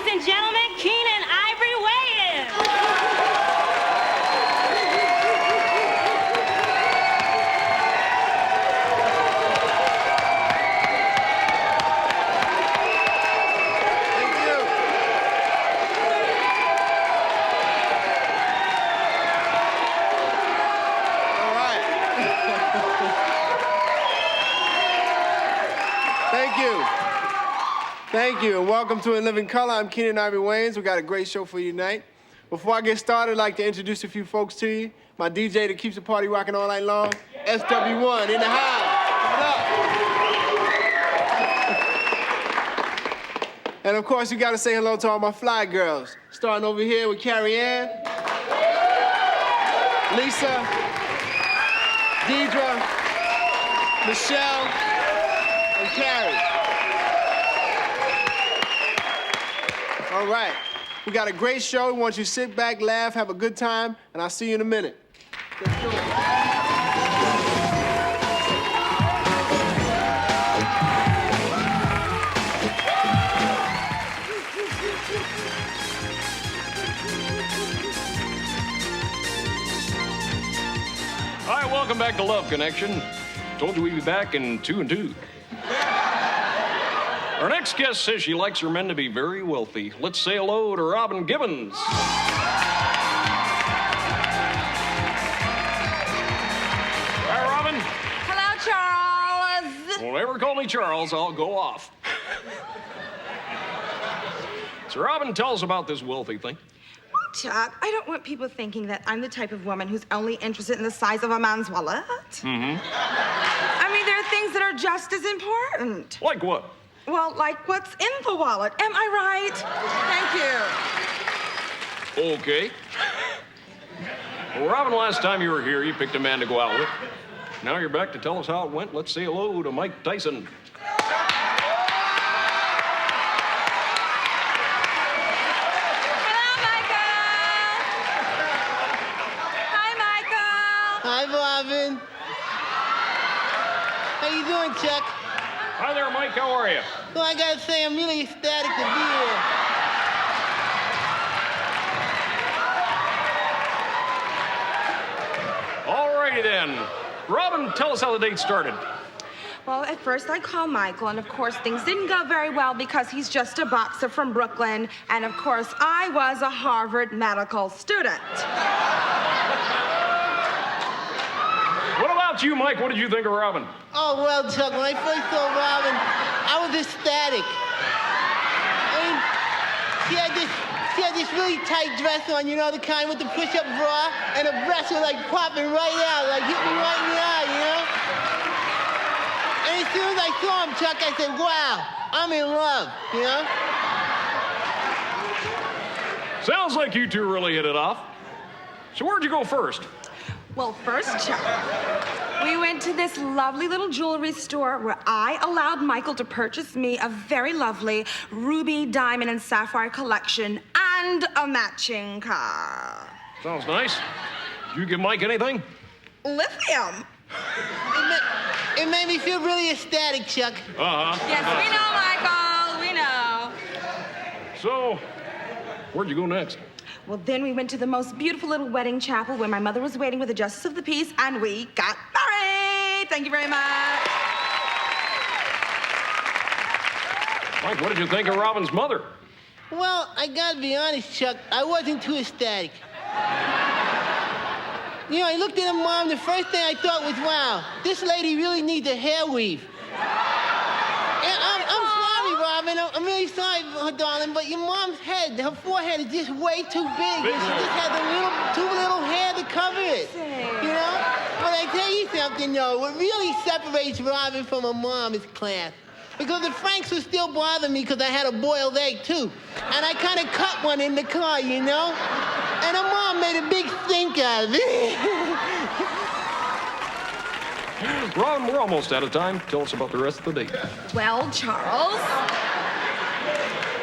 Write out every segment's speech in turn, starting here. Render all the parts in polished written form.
ladies and gentlemen, Keenan Ivory Wayans. Thank you, and welcome to In Living Color. I'm Keenan Ivory Wayans. We got a great show for you tonight. Before I get started, I'd like to introduce a few folks to you. My DJ that keeps the party rocking all night long, SW1 in the house. Give it up. And of course, you gotta say hello to all my fly girls. Starting over here with Carrie Ann, Lisa, Deidre, Michelle, and Carrie. All right, we got a great show. We want you to sit back, laugh, have a good time, and I'll see you in a minute. Let's do it. All right, welcome back to Love Connection. Told you we'd be back in 2 and 2. Our next guest says she likes her men to be very wealthy. Let's say hello to Robin Gibbons. Hi, Robin. Hello, Charles. Don't ever call me Charles, I'll go off. So, Robin, tell us about this wealthy thing. Well, Chuck, I don't want people thinking that I'm the type of woman who's only interested in the size of a man's wallet. Mm-hmm. I mean, there are things that are just as important. Like what? Well, like what's in the wallet. Am I right? Thank you. Okay. Well, Robin, last time you were here, you picked a man to go out with. Now you're back to tell us how it went. Let's say hello to Mike Tyson. Hello, Michael. Hi, Michael. Hi, Robin. How you doing, Chuck? Hi there, Mike. How are you? Well, I gotta say, I'm really ecstatic to be here. All righty then. Robin, tell us how the date started. Well, at first I called Michael, and of course things didn't go very well because he's just a boxer from Brooklyn, and of course I was a Harvard medical student. What about you, Mike? What did you think of Robin? Oh, well, Chuck, when I first saw Robin, I was ecstatic. I mean, she had this really tight dress on, you know, the kind with the push-up bra, and her breasts were like popping right out, like hitting me right in the eye, you know? And as soon as I saw him, Chuck, I said, wow, I'm in love, you know? Sounds like you two really hit it off. So where'd you go first? Well, first, Chuck, we went to this lovely little jewelry store where I allowed Michael to purchase me a very lovely ruby, diamond, and sapphire collection and a matching car. Sounds nice. Did you give Mike anything? Lithium. It made me feel really ecstatic, Chuck. Uh-huh. Yes, we know, Michael. We know. So, where'd you go next? Well, then we went to the most beautiful little wedding chapel where my mother was waiting with the justice of the peace, and we got married. Thank you very much. Mike, what did you think of Robin's mother? Well, I gotta be honest, Chuck, I wasn't too ecstatic. You know, I looked at her mom, the first thing I thought was, wow, this lady really needs a hair weave. And I'm sorry, Robin, I'm really sorry, darling, but your mom's head, her forehead is just way too big. And she just has too little hair to cover it, you know? But I tell you something, though, what really separates Robin from her mom is class. Because the Franks would still bother me because I had a boiled egg, too. And I kind of cut one in the car, you know? And her mom made a big stink out of it. Robin, we're almost out of time. Tell us about the rest of the date. Well, Charles,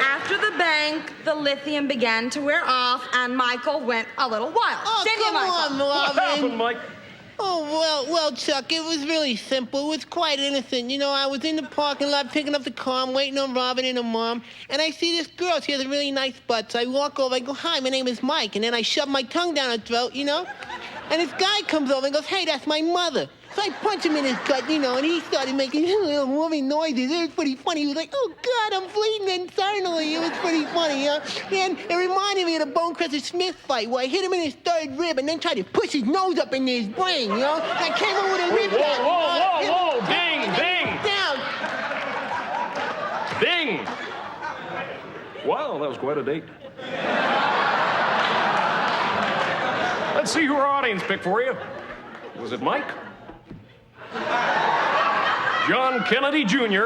after the bank, the lithium began to wear off, and Michael went a little wild. Oh, Didn't you, come Michael? on, What happened, Robin. Mike? Oh, well, Chuck, it was really simple. It was quite innocent. You know, I was in the parking lot picking up the car. I'm waiting on Robin and her mom. And I see this girl. She has a really nice butt. So I walk over. I go, hi, my name is Mike. And then I shove my tongue down her throat, you know? And this guy comes over and goes, hey, that's my mother. So I punch him in his gut, you know, and he started making little movie noises. It was pretty funny. He was like, oh, God, I'm bleeding internally. It was pretty funny, you know? And it reminded me of the Bonecrusher Smith fight where I hit him in his third rib and then tried to push his nose up into his brain, you know? I came in with a rib shot. Whoa, ding, ding. Down. Ding! Wow, that was quite a date. Let's see who our audience picked for you. Was it Mike? John Kennedy Jr.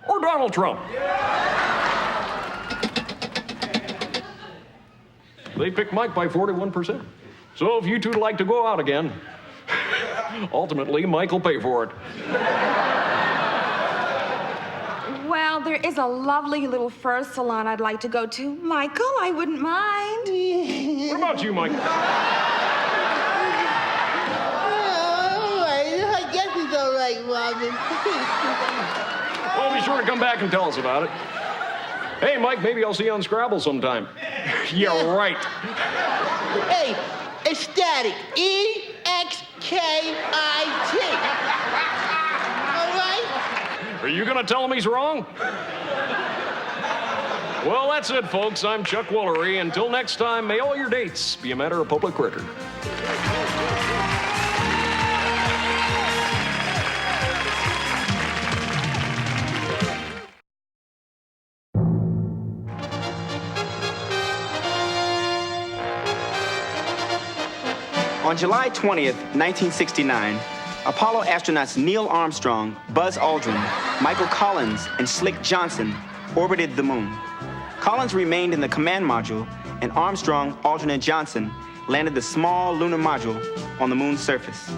or Donald Trump? They picked Mike by 41%. So if you two like to go out again, ultimately Mike will pay for it. Well, there is a lovely little fur salon I'd like to go to. Michael, I wouldn't mind. What about you, Mike? Robin. Well, be sure to come back and tell us about it. Hey, Mike, maybe I'll see you on Scrabble sometime. Yeah, right. Hey, ecstatic. E-X-K-I-T. All right? Are you gonna tell him he's wrong? Well, that's it, folks. I'm Chuck Woolery. Until next time, may all your dates be a matter of public record. On July 20th, 1969, Apollo astronauts Neil Armstrong, Buzz Aldrin, Michael Collins, and Slick Johnson orbited the moon. Collins remained in the command module, and Armstrong, Aldrin, and Johnson landed the small lunar module on the moon's surface.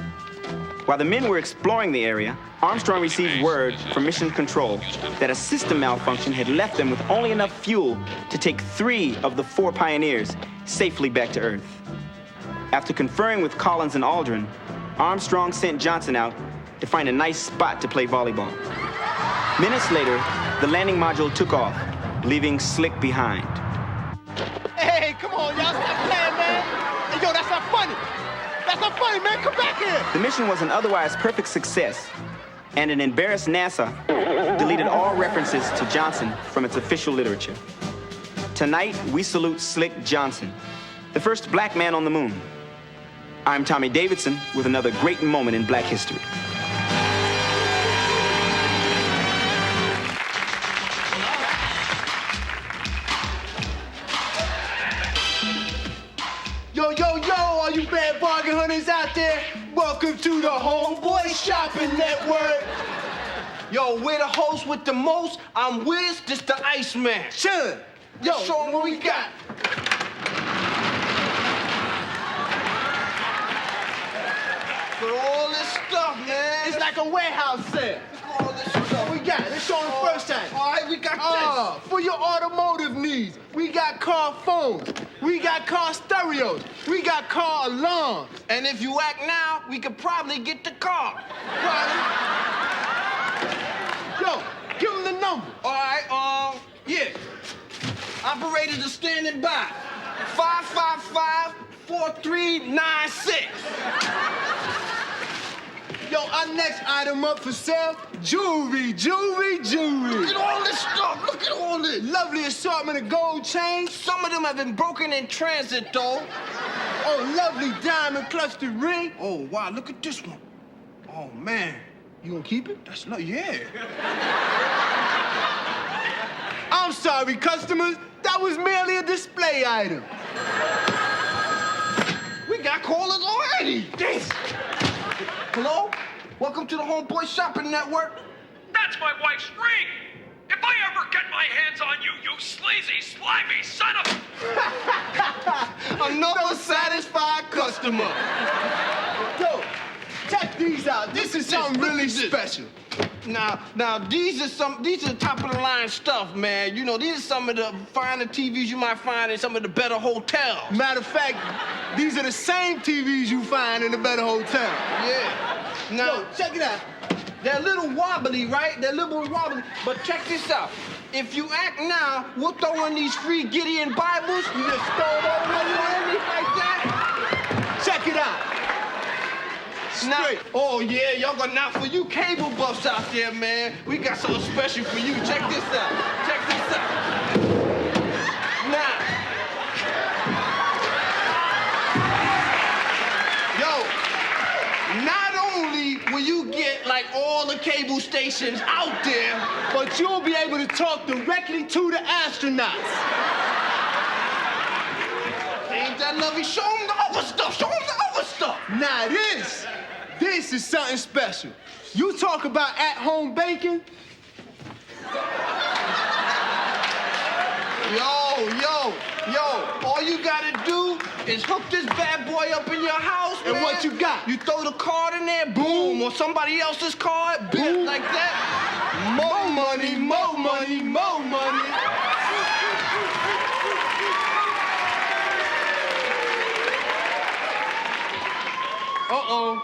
While the men were exploring the area, Armstrong received word from Mission Control that a system malfunction had left them with only enough fuel to take 3 of the 4 pioneers safely back to Earth. After conferring with Collins and Aldrin, Armstrong sent Johnson out to find a nice spot to play volleyball. Minutes later, the landing module took off, leaving Slick behind. Hey, come on, y'all, stop playing, man. Hey, yo, that's not funny. That's not funny, man. Come back here. The mission was an otherwise perfect success, and an embarrassed NASA deleted all references to Johnson from its official literature. Tonight, we salute Slick Johnson, the first black man on the moon. I'm Tommy Davidson with another great moment in black history. Yo, yo, yo, all you bad bargain hunters out there, welcome to the Homeboy Shopping Network. Yo, we're the host with the most. I'm Wiz, this the Iceman. Chillin'. Yo, Show 'em what we got. Look at all this stuff, man. it's like a warehouse sale. Look at all this stuff. We got it. Let's show them first time. All right, we got For your automotive needs, we got car phones, we got car stereos, we got car alarms. this. And if you act now, we could probably get the car. Yo, give them the number. All right, yeah. Operators are standing by. 555-4396. Yo, our next item up for sale, jewelry, jewelry, jewelry. Look at all this stuff. Look at all this. Lovely assortment of gold chains. Some of them have been broken in transit, though. Oh, lovely diamond clustered ring. Oh, wow, look at this one. Oh, man. You gonna keep it? That's not, yeah. I'm sorry, customers. That was merely a display item. We got callers already. Damn. Hello? Welcome to the Homeboy Shopping Network. That's my wife's ring! If I ever get my hands on you, you sleazy, slimy son of... Another satisfied customer. Yo, check these out. This is something really Look at this. special. Now, these are top of the line stuff, man. You know, these are some of the finer TVs you might find in some of the better hotels. Matter of fact, these are the same TVs you find in the better hotel. Yeah. Now, Yo, check it out. they're a little wobbly, right? They're a little wobbly. But check this out. If you act now, we'll throw in these free Gideon Bibles. You just throw it over like that. Check it out. Straight. Oh, yeah, y'all got now for you cable buffs out there, man. We got something special for you. Check this out. Check this out. Now. Yo, not only will you get, like, all the cable stations out there, But you'll be able to talk directly to the astronauts. ain't that lovely? Show them the other stuff. Show them the other stuff. Now this is something special. You talk about at-home baking. Yo, all you gotta do is hook this bad boy up in your house, And man. what you got? You throw the card in there, boom, or somebody else's card, boom, like that. More money, more money, more money. Uh-oh.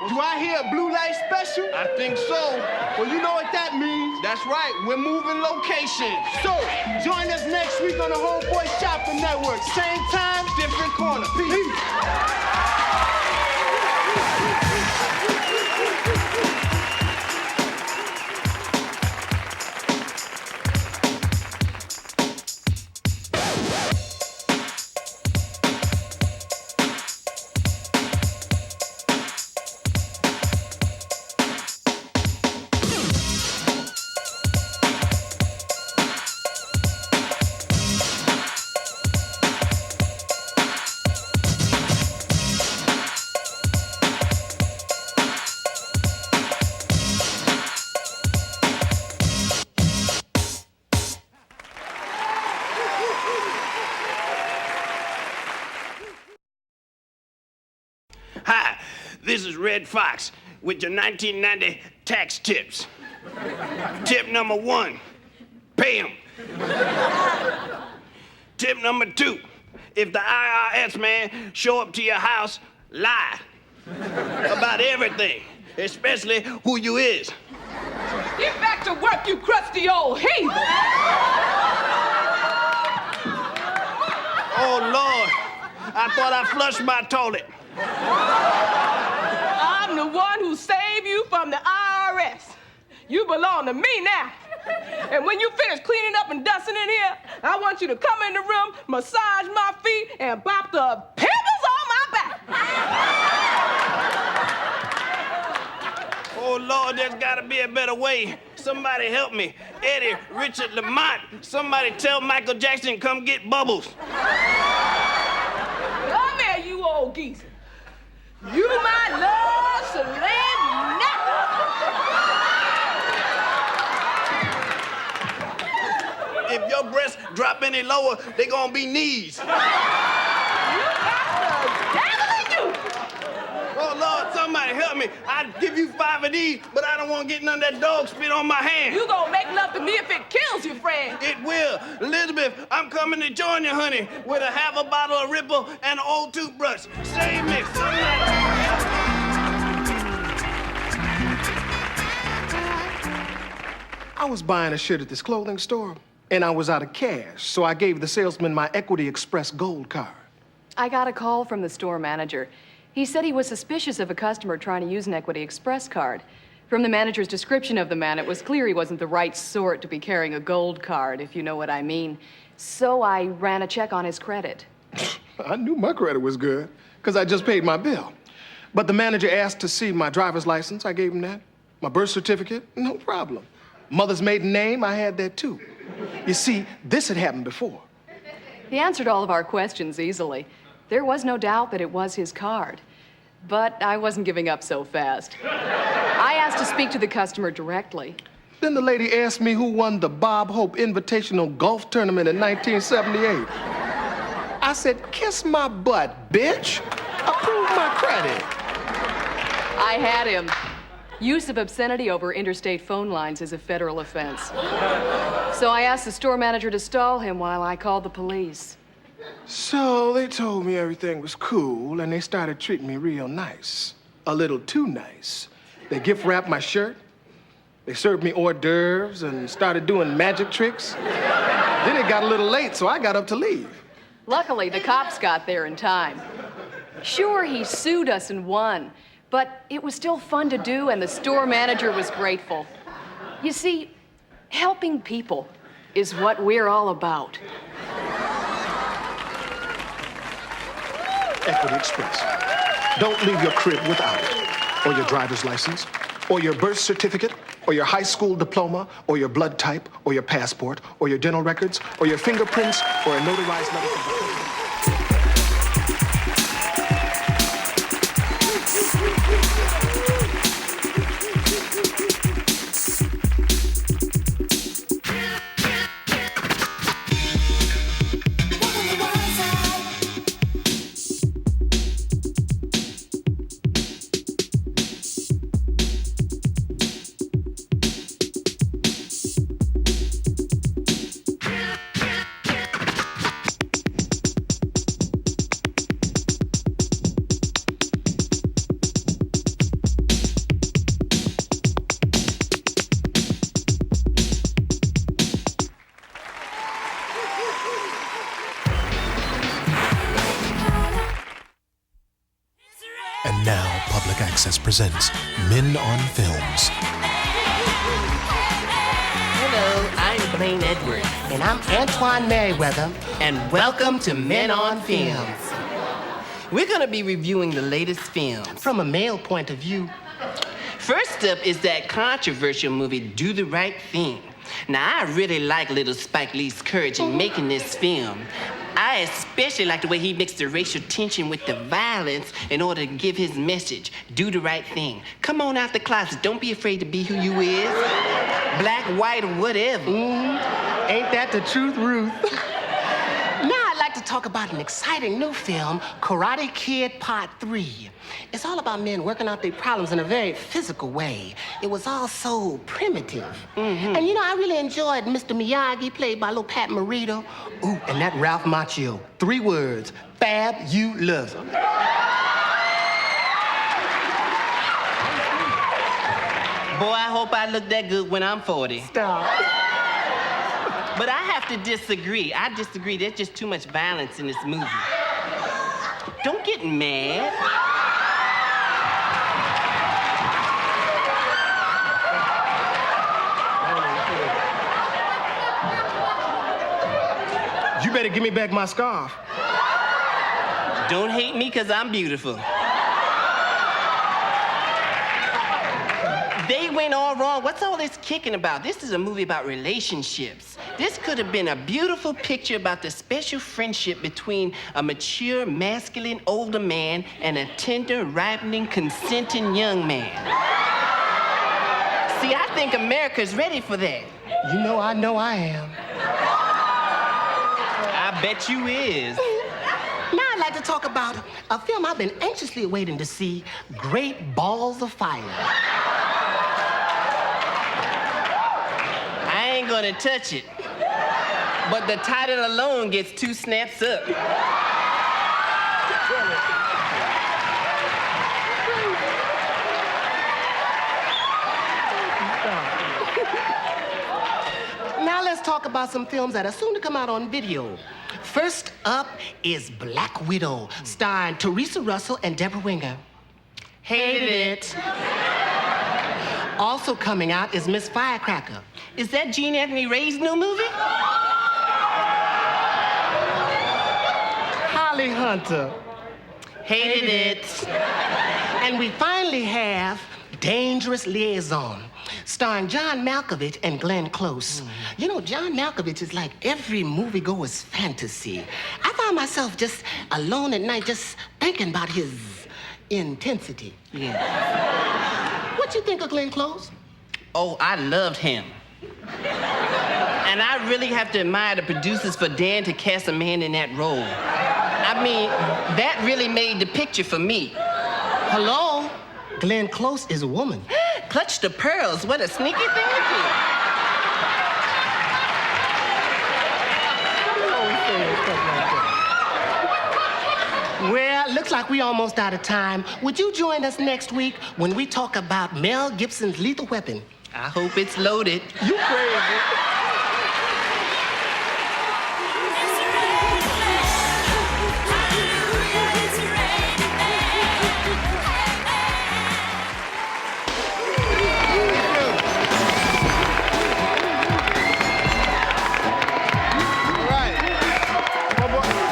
Do I hear a blue light special? I think so. Well, you know what that means. That's right, we're moving locations. So, join us next week on the Homeboy Shopping Network. Same time, Different corner. peace. Hi, this is Red Fox with your 1990 tax tips. Tip number 1, pay 'em. Tip number 2, if the IRS man show up to your house, lie about everything, especially who you is. Get back to work, you crusty old heathen! Oh, Lord, I thought I flushed my toilet. I'm the one who saved you from the IRS. You belong to me now. And when you finish cleaning up and dusting in here, I want you to come in the room, massage my feet, and bop the pimples on my back. Oh, Lord, there's gotta be a better way. Somebody help me. Eddie, Richard, Lamont, somebody tell Michael Jackson come get Bubbles. Come here, you old geezer. You might love Celine now. If your breasts drop any lower, they gonna be knees. You got the devil in you. Oh, Lord, somebody help me. I'd give you 5 of these, but I don't want to get none of that dog spit on my hand. You gonna make love to me if it kills you, friend. It will. Elizabeth, I'm coming to join you, honey, with a half a bottle of Ripple and an old toothbrush. Save me. I was buying a shirt at this clothing store, and I was out of cash, so I gave the salesman my Equity Express Gold card. I got a call from the store manager. He said he was suspicious of a customer trying to use an Equity Express card. From the manager's description of the man, it was clear he wasn't the right sort to be carrying a gold card, if you know what I mean. So I ran a check on his credit. I knew my credit was good, because I just paid my bill. But the manager asked to see my driver's license. I gave him that. My birth certificate, no problem. Mother's maiden name, I had that too. You see, this had happened before. He answered all of our questions easily. There was no doubt that it was his card. But I wasn't giving up so fast. I asked to speak to the customer directly. Then the lady asked me who won the Bob Hope Invitational Golf Tournament in 1978. I said, kiss my butt, bitch. Approve my credit. I had him. Use of obscenity over interstate phone lines is a federal offense. So I asked the store manager to stall him while I called the police. So they told me everything was cool, and they started treating me real nice. A little too nice. They gift wrapped my shirt. They served me hors d'oeuvres and started doing magic tricks. Then it got a little late, so I got up to leave. Luckily, the cops got there in time. Sure, he sued us and won, but it was still fun to do, and the store manager was grateful. You see, helping people is what we're all about. Equity Express. Don't leave your crib without it, or your driver's license, or your birth certificate, or your high school diploma, or your blood type, or your passport, or your dental records, or your fingerprints, or a notarized letter from the president. And now, Public Access presents Men on Films. Hello, I'm Blaine Edwards. And I'm Antoine Merriweather. And welcome to Men on Films. We're gonna be reviewing the latest films. From a male point of view. First up is that controversial movie, Do the Right Thing. Now, I really like little Spike Lee's courage in making this film. I especially like the way he mixed the racial tension with the violence in order to give his message. Do the right thing. Come on out the closet. Don't be afraid to be who you is. Black, white, or whatever. Ain't that the truth, Ruth? Now I'd like to talk about an exciting new film, Karate Kid Part 3. It's all about men working out their problems in a very physical way. It was all so primitive. And you know, I really enjoyed Mr. Miyagi, played by little Pat Morita. Ooh, and that Ralph Macchio. 3 words, fabulous. Boy, I hope I look that good when I'm 40. Stop. But I have to disagree. I disagree. There's just too much violence in this movie. Don't get mad. You better give me back my scarf. Don't hate me because I'm beautiful. They went all wrong. What's all this kicking about? This is a movie about relationships. This could have been a beautiful picture about the special friendship between a mature, masculine, older man and a tender, ripening, consenting young man. See, I think America's ready for that. You know I am. I bet you is. Now I'd like to talk about a film I've been anxiously waiting to see, Great Balls of Fire. I ain't gonna touch it, but the title alone gets 2 snaps up. Now let's talk about some films that are soon to come out on video. First up is Black Widow, starring Teresa Russell and Deborah Winger. Hated it. Also coming out is Miss Firecracker. Is that Gene Anthony Ray's new movie? Holly Hunter. Hated it. And we finally have Dangerous Liaison, starring John Malkovich and Glenn Close. You know, John Malkovich is like every moviegoer's fantasy. I found myself just alone at night just thinking about his intensity. Yeah. What you think of Glenn Close? Oh, I loved him. And I really have to admire the producers for daring to cast a man in that role. I mean, that really made the picture for me. Hello? Glenn Close is a woman. Clutch the pearls. What a sneaky thing to do. Well, looks like we almost out of time. Would you join us next week when we talk about Mel Gibson's Lethal Weapon? I hope it's loaded. You crazy.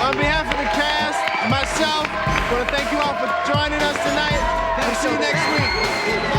On behalf of the cast, myself, I want to thank you all for joining us tonight. We'll see you next week.